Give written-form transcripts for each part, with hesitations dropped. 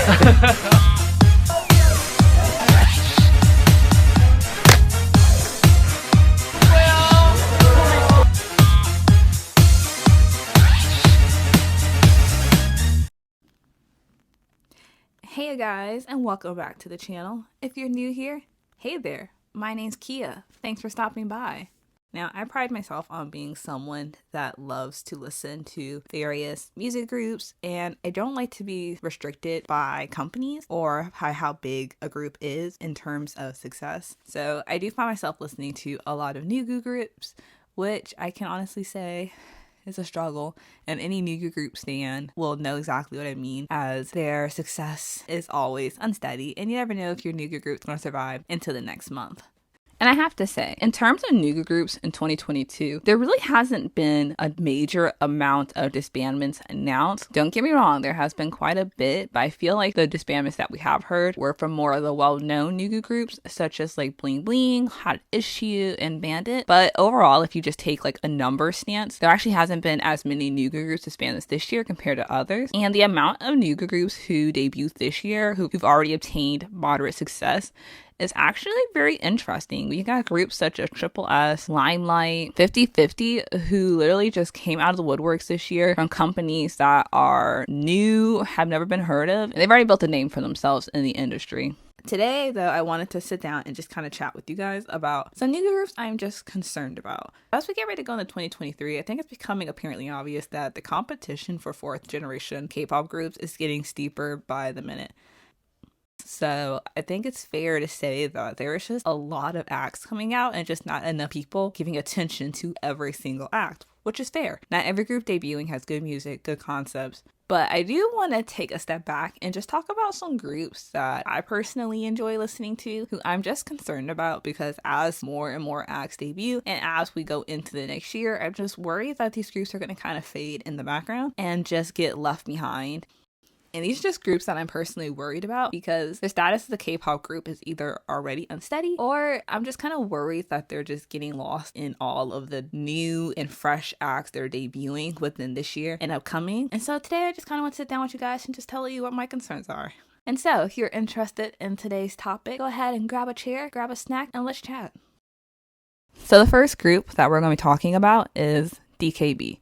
Hey guys, and welcome back to the channel. If you're new here, hey there, my name's Kia. Thanks for stopping by. Now, I pride myself on being someone that loves to listen to various music groups, and I don't like to be restricted by companies or by how big a group is in terms of success. So I do find myself listening to a lot of Nugu groups, which I can honestly say is a struggle, and any Nugu group stan will know exactly what I mean, as their success is always unsteady, and you never know if your Nugu group's going to survive into the next month. And I have to say, in terms of Nugu groups in 2022, there really hasn't been a major amount of disbandments announced. Don't get me wrong, there has been quite a bit, but I feel like the disbandments that we have heard were from more of the well-known Nugu groups, such as like Bling Bling, Hot Issue, and Bandit. But overall, if you just take like a number stance, there actually hasn't been as many Nugu groups disbanded this year compared to others. And the amount of Nugu groups who debuted this year, who've already obtained moderate success, is actually very interesting. We got groups such as Triple S, Limelight, 50/50, who literally just came out of the woodworks this year from companies that are new, have never been heard of, and they've already built a name for themselves in the industry. Today, though, I wanted to sit down and just kind of chat with you guys about some Nugu groups I'm just concerned about. As we get ready to go into 2023, I think it's becoming apparently obvious that the competition for fourth generation K-pop groups is getting steeper by the minute. So I think it's fair to say that there is just a lot of acts coming out and just not enough people giving attention to every single act, which is fair. Not every group debuting has good music, good concepts, but I do want to take a step back and just talk about some groups that I personally enjoy listening to, who I'm just concerned about, because as more and more acts debut and as we go into the next year, I'm just worried that these groups are going to kind of fade in the background and just get left behind. And these are just groups that I'm personally worried about because the status of the K-pop group is either already unsteady, or I'm just kind of worried that they're just getting lost in all of the new and fresh acts that are debuting within this year and upcoming. And so today I just kind of want to sit down with you guys and just tell you what my concerns are. And so if you're interested in today's topic, go ahead and grab a chair, grab a snack, and let's chat. So the first group that we're going to be talking about is DKB.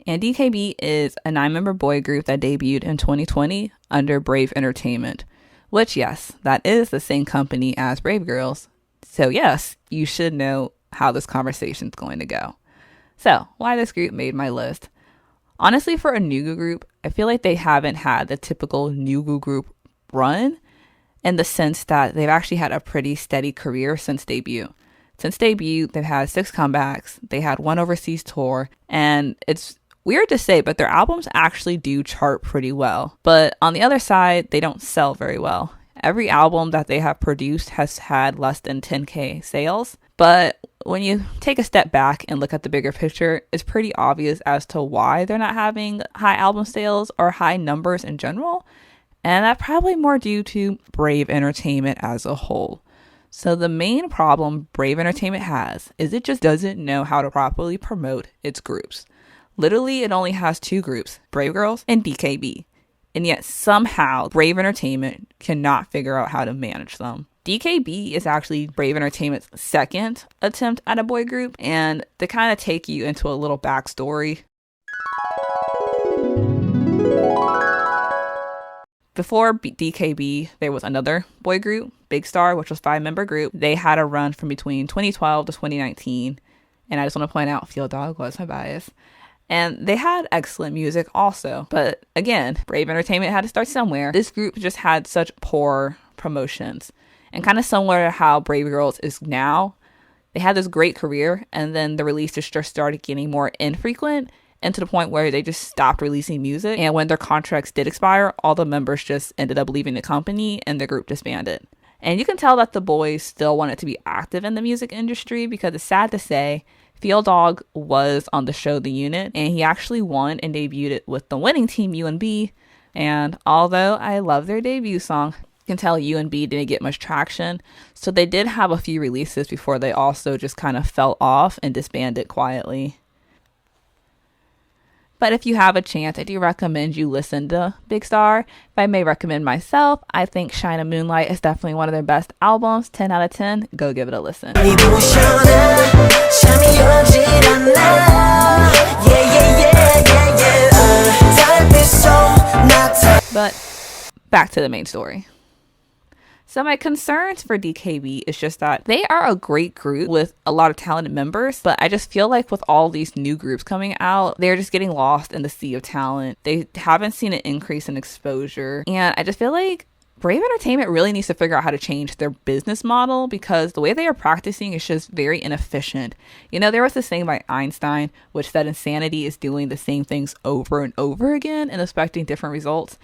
And DKB is a 9-member boy group that debuted in 2020 under Brave Entertainment, which, yes, that is the same company as Brave Girls. So yes, you should know how this conversation is going to go. So why this group made my list? Honestly, for a Nugu group, I feel like they haven't had the typical Nugu group run, in the sense that they've actually had a pretty steady career since debut. Since debut, they've had 6 comebacks, they had 1 overseas tour, and it's weird to say, but their albums actually do chart pretty well. But on the other side, they don't sell very well. Every album that they have produced has had less than 10K sales. But when you take a step back and look at the bigger picture, it's pretty obvious as to why they're not having high album sales or high numbers in general. And that's probably more due to Brave Entertainment as a whole. So the main problem Brave Entertainment has is it just doesn't know how to properly promote its groups. Literally, it only has 2 groups, Brave Girls and DKB. And yet somehow Brave Entertainment cannot figure out how to manage them. DKB is actually Brave Entertainment's second attempt at a boy group. And to kind of take you into a little backstory, before DKB, there was another boy group, Big Star, which was a 5-member group. They had a run from between 2012 to 2019. And I just want to point out, Field Dog was my bias. And they had excellent music also. But again, Brave Entertainment had to start somewhere. This group just had such poor promotions. And kind of similar to how Brave Girls is now, they had this great career, and then the releases just started getting more infrequent, and to the point where they just stopped releasing music. And when their contracts did expire, all the members just ended up leaving the company and the group disbanded. And you can tell that the boys still wanted to be active in the music industry, because it's sad to say, Field Dog was on the show The Unit, and he actually won and debuted it with the winning team UNB. And although I love their debut song, you can tell UNB didn't get much traction. So they did have a few releases before they also just kind of fell off and disbanded quietly. But if you have a chance, I do recommend you listen to Big Star. If I may recommend myself, I think Shine a Moonlight is definitely one of their best albums. 10 out of 10. Go give it a listen. But back to the main story. So my concerns for DKB is just that they are a great group with a lot of talented members, but I just feel like with all these new groups coming out, they're just getting lost in the sea of talent. They haven't seen an increase in exposure, and I just feel like Brave Entertainment really needs to figure out how to change their business model, because the way they are practicing is just very inefficient. You know, there was this saying by Einstein, which said insanity is doing the same things over and over again and expecting different results.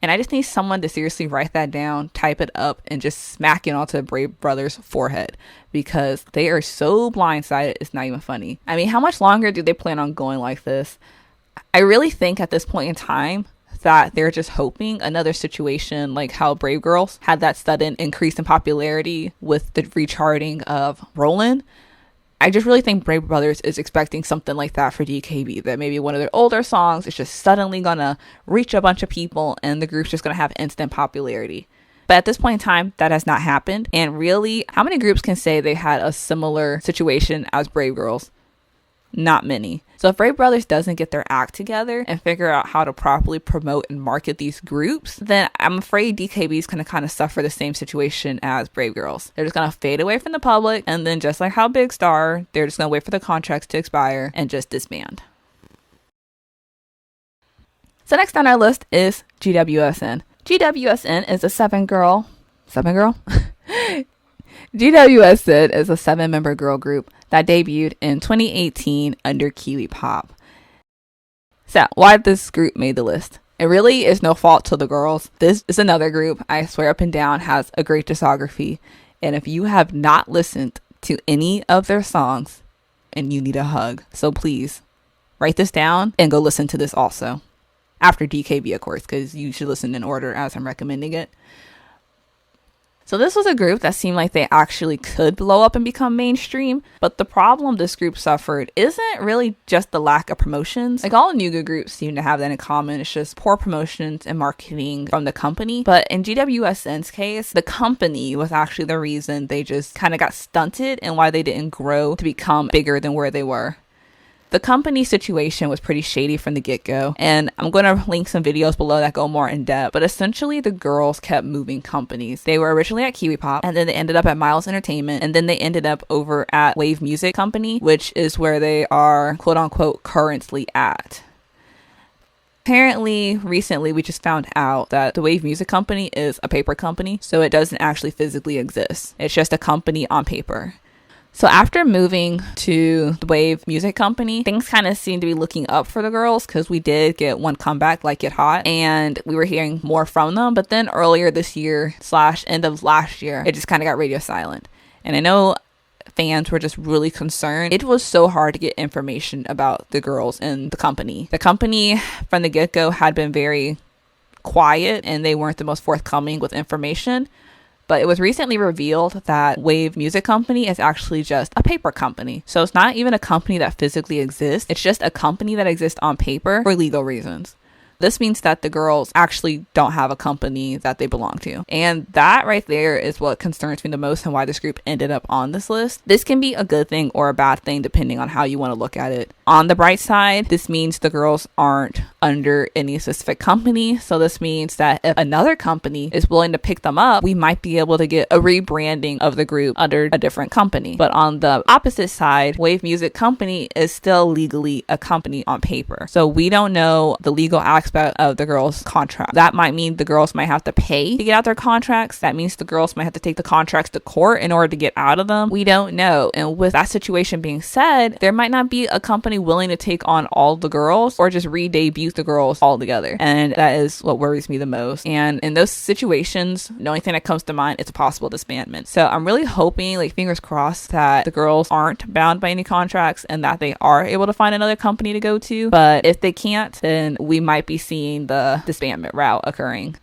And I just need someone to seriously write that down, type it up, and just smack it onto Brave Brothers' forehead, because they are so blindsided, it's not even funny. I mean, how much longer do they plan on going like this? I really think at this point in time that they're just hoping another situation like how Brave Girls had that sudden increase in popularity with the recharting of Rollin'. I just really think Brave Brothers is expecting something like that for DKB, that maybe one of their older songs is just suddenly gonna reach a bunch of people and the group's just gonna have instant popularity. But at this point in time, that has not happened. And really, how many groups can say they had a similar situation as Brave Girls? Not many. So if Brave Brothers doesn't get their act together and figure out how to properly promote and market these groups, then I'm afraid DKB is going to kind of suffer the same situation as Brave Girls. They're just going to fade away from the public, and then just like how Big Star, they're just going to wait for the contracts to expire and just disband. So next on our list is GWSN. GWSN is a seven girl? GWSN is a 7-member girl group that debuted in 2018 under Kiwi Pop. So, why this group made the list? It really is no fault to the girls. This is another group, I swear up and down, has a great discography. And if you have not listened to any of their songs, and you need a hug, so please, write this down and go listen to this also. After DKB, of course, because you should listen in order as I'm recommending it. So this was a group that seemed like they actually could blow up and become mainstream, but the problem this group suffered isn't really just the lack of promotions. Like all Nugu groups seem to have that in common. It's just poor promotions and marketing from the company. But in GWSN's case, the company was actually the reason they just kind of got stunted and why they didn't grow to become bigger than where they were. The company situation was pretty shady from the get-go, and I'm going to link some videos below that go more in depth, but essentially the girls kept moving companies. They were originally at Kiwi Pop, and then they ended up at Miles Entertainment, and then they ended up over at Wave Music Company, which is where they are quote-unquote currently at. Apparently, recently we just found out that the Wave Music Company is a paper company, so it doesn't actually physically exist. It's just a company on paper. So after moving to the Wave Music Company, things kind of seemed to be looking up for the girls, because we did get one comeback, Like It Hot, and we were hearing more from them. But then earlier this year / end of last year, it just kind of got radio silent. And I know fans were just really concerned. It was so hard to get information about the girls in the company. The company from the get-go had been very quiet, and they weren't the most forthcoming with information. But it was recently revealed that Wave Music Company is actually just a paper company. So it's not even a company that physically exists. It's just a company that exists on paper for legal reasons. This means that the girls actually don't have a company that they belong to. And that right there is what concerns me the most and why this group ended up on this list. This can be a good thing or a bad thing depending on how you want to look at it. On the bright side, this means the girls aren't under any specific company. So this means that if another company is willing to pick them up, we might be able to get a rebranding of the group under a different company. But on the opposite side, Wave Music Company is still legally a company on paper. So we don't know the legal aspect of the girls' contract. That might mean the girls might have to pay to get out their contracts. That means the girls might have to take the contracts to court in order to get out of them. We don't know. And with that situation being said, there might not be a company willing to take on all the girls or just re-debut the girls all together. And that is what worries me the most. And in those situations, the only thing that comes to mind is a possible disbandment. So I'm really hoping, like fingers crossed, that the girls aren't bound by any contracts and that they are able to find another company to go to. But if they can't, then we might be seeing the disbandment route occurring.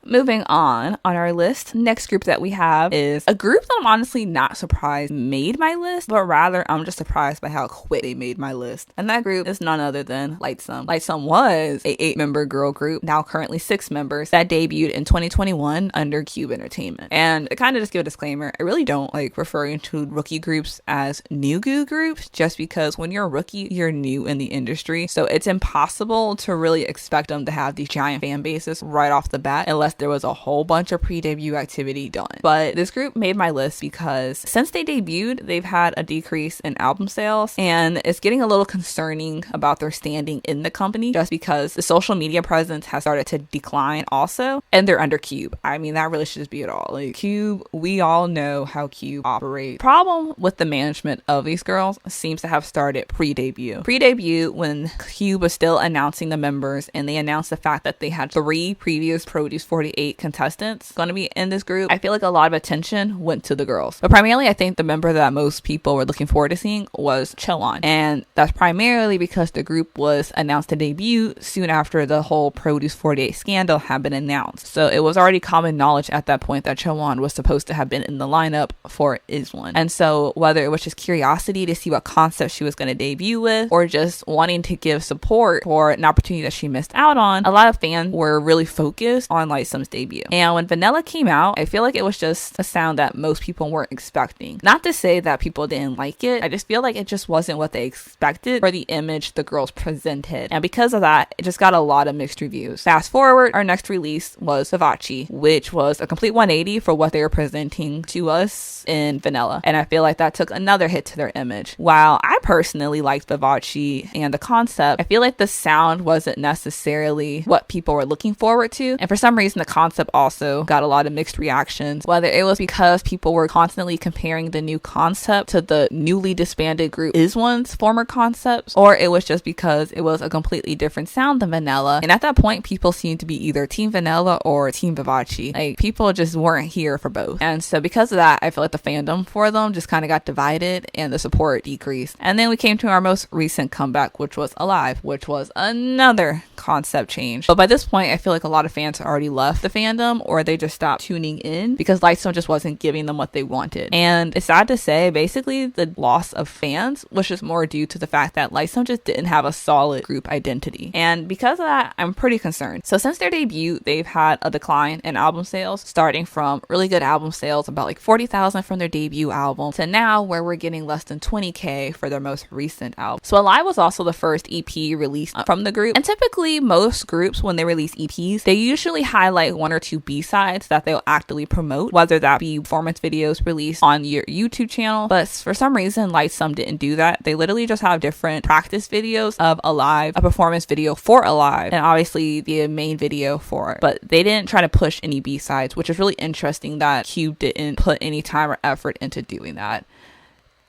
Moving on our list, next group that we have is a group that I'm honestly not surprised made my list, but rather I'm just surprised by how quick they made my list. And that group is none other than Lightsum. Lightsum was a 8-member girl group, now currently 6 members, that debuted in 2021 under Cube Entertainment. And to kind of just give a disclaimer, I really don't like referring to rookie groups as Nugu groups, just because when you're a rookie, you're new in the industry. So it's impossible to really expect them to have these giant fan bases right off the bat, unless there was a whole bunch of pre-debut activity done. But this group made my list because since they debuted, they've had a decrease in album sales, and it's getting a little concerning about their standing in the company, just because the social media presence has started to decline also, and they're under Cube. I mean, that really should just be it all. Like, Cube, we all know how Cube operates. Problem with the management of these girls seems to have started pre-debut. Pre-debut, when Cube was still announcing the members, and they announced the fact that they had 3 previous Produce 48 contestants going to be in this group, I feel like a lot of attention went to the girls. But primarily, I think the member that most people were looking forward to seeing was Cheon. And that's primarily because the group was announced to debut soon after the whole Produce 48 scandal had been announced. So it was already common knowledge at that point that Cheon was supposed to have been in the lineup for IZ*ONE. And so whether it was just curiosity to see what concept she was going to debut with, or just wanting to give support for an opportunity that she missed out on, a lot of fans were really focused on Lightsum's debut. And when Vanilla came out, I feel like it was just a sound that most people weren't expecting. Not to say that people didn't like it, I just feel like it just wasn't what they expected for the image the girls presented. And because of that, it just got a lot of mixed reviews. Fast forward, our next release was Vivace, which was a complete 180 for what they were presenting to us in Vanilla. And I feel like that took another hit to their image. While I personally liked Vivace and the concept, I feel like the sound wasn't necessarily what people were looking forward to. And for some reason, the concept also got a lot of mixed reactions, whether it was because people were constantly comparing the new concept to the newly disbanded group IZ*ONE's former concepts, or it was just because it was a completely different sound than Vanilla. And at that point, people seemed to be either Team Vanilla or Team Vivace. Like, people just weren't here for both. And so because of that, I feel like the fandom for them just kind of got divided and the support decreased. And then we came to our most recent comeback, which was Alive, which was another concept change. But by this point, I feel like a lot of fans already left the fandom, or they just stopped tuning in because Lightsum just wasn't giving them what they wanted. And it's sad to say, basically the loss of fans was just more due to the fact that Lightsum just didn't have a solid group identity. And because of that, I'm pretty concerned. So since their debut, they've had a decline in album sales, starting from really good album sales, about like 40,000 from their debut album, to now where we're getting less than 20K for their most recent album. So Alive was also the first EP released from the group. And typically most groups, when they release EPs, they usually highlight 1 or 2 B-sides that they'll actively promote, whether that be performance videos released on your YouTube channel. But for some reason, Lightsum didn't do that. They literally just have different practice videos of Alive, a performance video for Alive, and obviously the main video for it. But they didn't try to push any B-sides, which is really interesting that Cube didn't put any time or effort into doing that.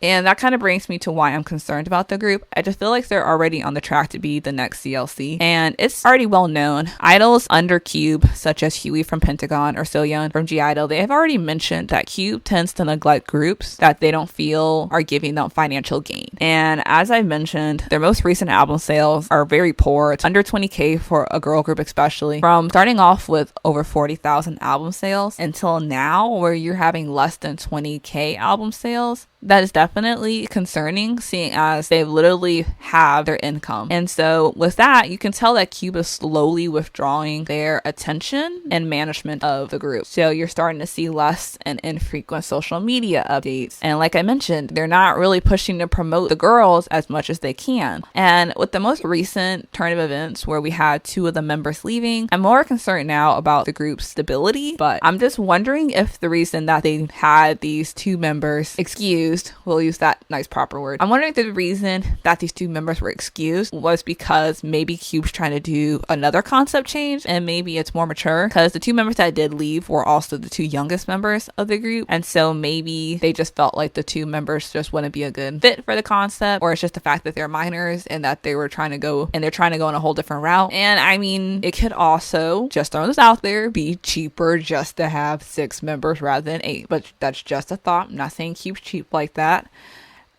And that kind of brings me to why I'm concerned about the group. I just feel like they're already on the track to be the next CLC. And it's already well known. Idols under Cube, such as Huijin from Pentagon or Soyeon from G-Idol, they have already mentioned that Cube tends to neglect groups that they don't feel are giving them financial gain. And as I mentioned, their most recent album sales are very poor. It's under 20K for a girl group especially. From starting off with over 40,000 album sales until now where you're having less than 20K album sales, that is definitely concerning, seeing as they literally have their income. And so with that, you can tell that Cube is slowly withdrawing their attention and management of the group. So you're starting to see less and infrequent social media updates. And like I mentioned, they're not really pushing to promote the girls as much as they can. And with the most recent turn of events where we had 2 of the members leaving, I'm more concerned now about the group's stability. But I'm just wondering if the reason that they had these 2 members excused, we'll use that nice proper word. I'm wondering if the reason that these 2 members were excused was because maybe Cube's trying to do another concept change and maybe it's more mature, because the 2 members that did leave were also the 2 youngest members of the group. And so maybe they just felt like the 2 members just wouldn't be a good fit for the concept, or it's just the fact that they're minors and that they were trying to go in a whole different route. And I mean, it could also, just throwing this out there, be cheaper just to have 6 members rather than 8, but that's just a thought. I'm not saying Cube's cheap like that.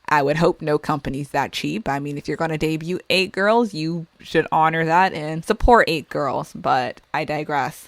I would hope no company's that cheap. I mean, if you're going to debut 8 girls, you should honor that and support 8 girls, but I digress.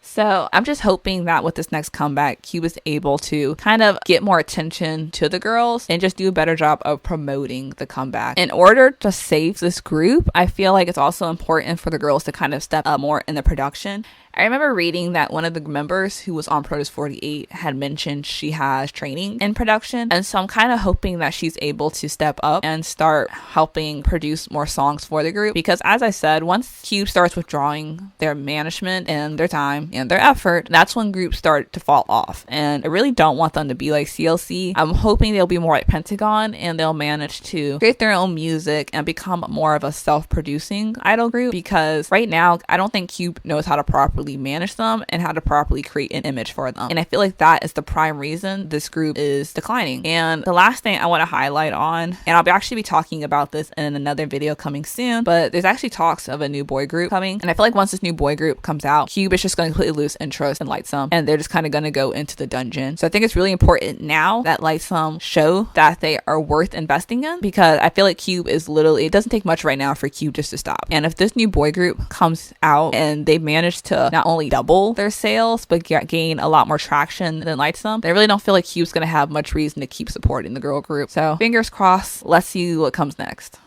So I'm just hoping that with this next comeback, Kpop is able to kind of get more attention to the girls and just do a better job of promoting the comeback. In order to save this group, I feel like it's also important for the girls to kind of step up more in the production. I remember reading that one of the members who was on Produce 48 had mentioned she has training in production. And so I'm kind of hoping that she's able to step up and start helping produce more songs for the group. Because as I said, once Kpop starts withdrawing their management and their time and their effort, that's when groups start to fall off. And I really don't want them to be like CLC. I'm hoping they'll be more like Pentagon and they'll manage to create their own music and become more of a self-producing idol group. Because right now, I don't think Kpop knows how to properly manage them and how to properly create an image for them. And I feel like that is the prime reason this group is declining. And the last thing I want to highlight on, and I'll actually be talking about this in another video coming soon, but there's actually talks of a new boy group coming. And I feel like once this new boy group comes out, Kpop is just going to completely lose interest in Lightsum and they're just kind of going to go into the dungeon. So I think it's really important now that Lightsum show that they are worth investing in, because I feel like Kpop is literally, it doesn't take much right now for Kpop just to stop. And if this new boy group comes out and they manage to not only double their sales but gain a lot more traction than Lightsum, I really don't feel like Kpop's gonna have much reason to keep supporting the girl group. So fingers crossed, let's see what comes next.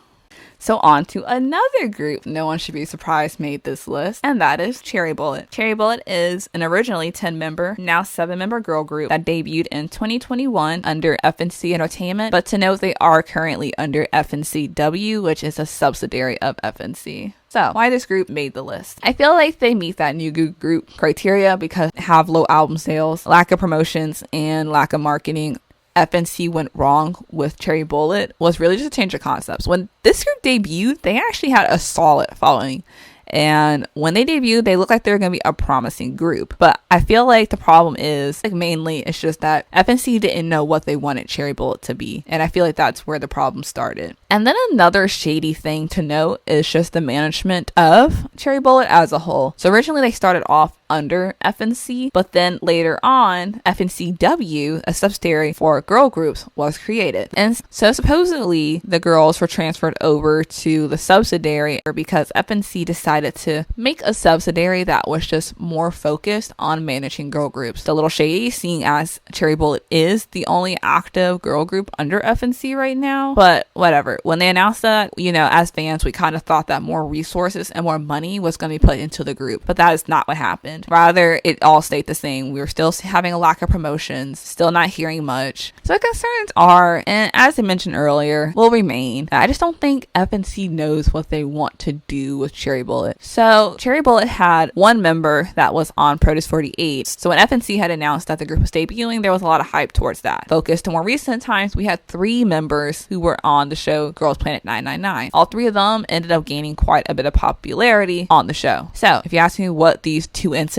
So on to another group no one should be surprised made this list, and that is Cherry Bullet. Cherry Bullet is an originally 10-member, now 7-member girl group that debuted in 2021 under FNC Entertainment, but to note they are currently under FNCW, which is a subsidiary of FNC. So, why this group made the list? I feel like they meet that Nugu group criteria because they have low album sales, lack of promotions, and lack of marketing. FNC went wrong with Cherry Bullet was really just a change of concepts. When this group debuted, they actually had a solid following. And when they debuted, they looked like they were going to be a promising group. But I feel like the problem is, like, mainly it's just that FNC didn't know what they wanted Cherry Bullet to be. And I feel like that's where the problem started. And then another shady thing to note is just the management of Cherry Bullet as a whole. So originally they started off under FNC, but then later on, FNCW, a subsidiary for girl groups, was created. And so supposedly the girls were transferred over to the subsidiary because FNC decided to make a subsidiary that was just more focused on managing girl groups. A little shady, seeing as Cherry Bullet is the only active girl group under FNC right now, but whatever. When they announced that, you know, as fans, we kind of thought that more resources and more money was going to be put into the group, but that is not what happened. Rather, it all stayed the same. We were still having a lack of promotions, still not hearing much. So the concerns are, and as I mentioned earlier, will remain. I just don't think FNC knows what they want to do with Cherry Bullet. So Cherry Bullet had one member that was on Produce 48. So when FNC had announced that the group was debuting, there was a lot of hype towards that. Focused to more recent times, we had 3 members who were on the show Girls Planet 999. All 3 of them ended up gaining quite a bit of popularity on the show. So if you ask me what these 2 incidents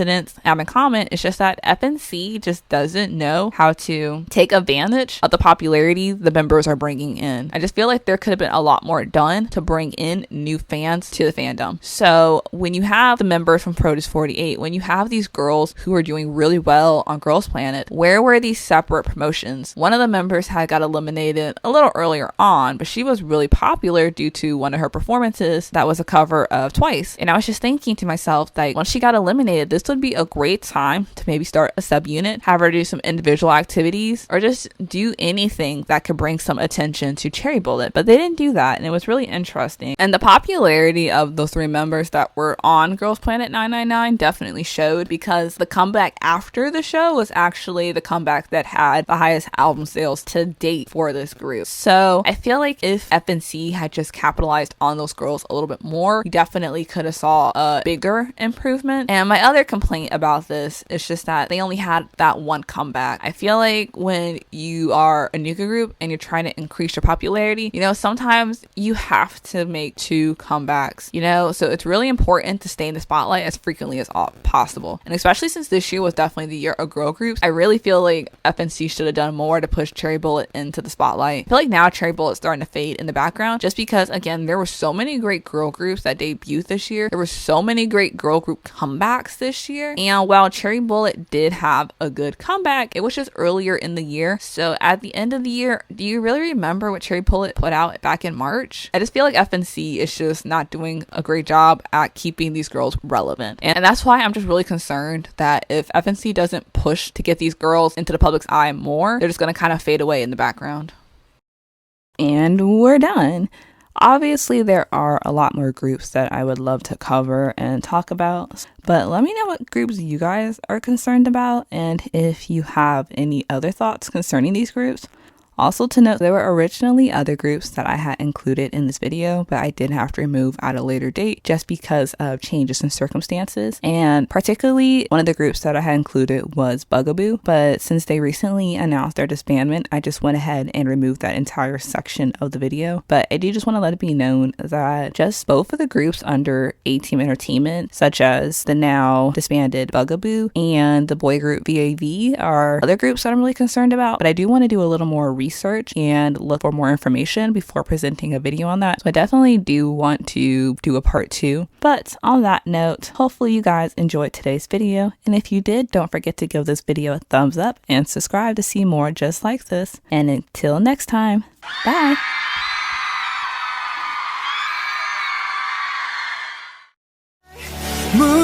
have in common, it's just that FNC just doesn't know how to take advantage of the popularity the members are bringing in. I just feel like there could have been a lot more done to bring in new fans to the fandom. So when you have the members from Produce 48, when you have these girls who are doing really well on Girls Planet, where were these separate promotions? One of the members had got eliminated a little earlier on, but she was really popular due to one of her performances that was a cover of Twice. And I was just thinking to myself, like, once she got eliminated, this would be a great time to maybe start a subunit, have her do some individual activities, or just do anything that could bring some attention to Cherry Bullet. But they didn't do that, and it was really interesting. And the popularity of those 3 members that were on Girls Planet 999 definitely showed, because the comeback after the show was actually the comeback that had the highest album sales to date for this group. So I feel like if FNC had just capitalized on those girls a little bit more, we definitely could have saw a bigger improvement. And my other complaint about this is just that they only had that one comeback. I feel like when you are a Nugu group and you're trying to increase your popularity, you know, sometimes you have to make 2 comebacks, you know, so it's really important to stay in the spotlight as frequently as possible. And especially since this year was definitely the year of girl groups, I really feel like FNC should have done more to push Cherry Bullet into the spotlight. I feel like now Cherry Bullet's starting to fade in the background just because, again, there were so many great girl groups that debuted this year. There were so many great girl group comebacks this this year. And while Cherry Bullet did have a good comeback, it was just earlier in the year. So at the end of the year, do you really remember what Cherry Bullet put out back in March? I just feel like FNC is just not doing a great job at keeping these girls relevant. And that's why I'm just really concerned that if FNC doesn't push to get these girls into the public's eye more, they're just going to kind of fade away in the background. And we're done. Obviously, there are a lot more groups that I would love to cover and talk about, but let me know what groups you guys are concerned about and if you have any other thoughts concerning these groups. Also to note, there were originally other groups that I had included in this video, but I did have to remove at a later date just because of changes in circumstances. And particularly one of the groups that I had included was Bugaboo, but since they recently announced their disbandment, I just went ahead and removed that entire section of the video. But I do just want to let it be known that just both of the groups under A-Team Entertainment, such as the now disbanded Bugaboo and the boy group VAV, are other groups that I'm really concerned about, but I do want to do a little more research and look for more information before presenting a video on that. So I definitely do want to do a part 2. But on that note, hopefully you guys enjoyed today's video. And if you did, don't forget to give this video a thumbs up and subscribe to see more just like this. And until next time, bye! Move